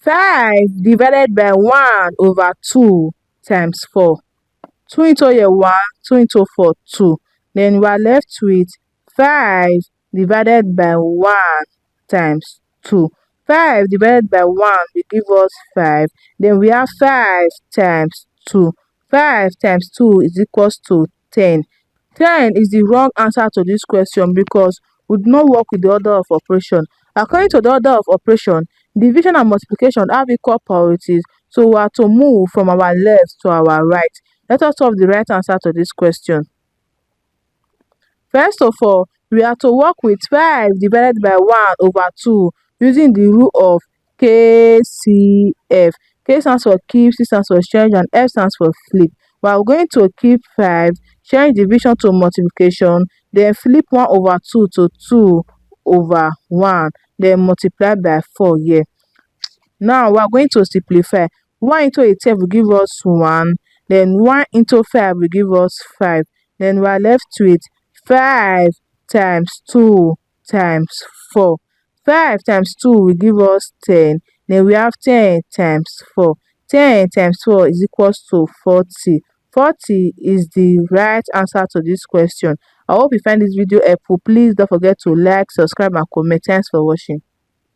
5 divided by 1 over 2 times 4. 2 into here 1, 2 into 4, 2. Then we are left with 5 divided by 1 times 2. 5 divided by 1 will give us 5. Then we have 5 times 2. 5 times 2 is equals to 10. 10 is the wrong answer to this question because we do not work with the order of operation. According to the order of operation, division and multiplication have equal priorities, so we are to move from our left to our right. Let us solve the right answer to this question. First of all, we are to work with 5 divided by 1 over 2 using the rule of KCF. K stands for keep, C stands for change, and F stands for flip. We are going to keep 5, change division to multiplication, then flip 1 over 2 to 2 over 1, then multiply by 4 here. Now we are going to simplify. 1 into itself will give us 1, then 1 into 5 will give us 5. Then we are left with 5 times 2 times 4. 5 times 2 will give us 10. Then we have 10 times 4. 10 times 4 is equals to 40. 40 is the right answer to this question. I hope you find this video helpful. Please don't forget to like, subscribe, and comment. Thanks for watching.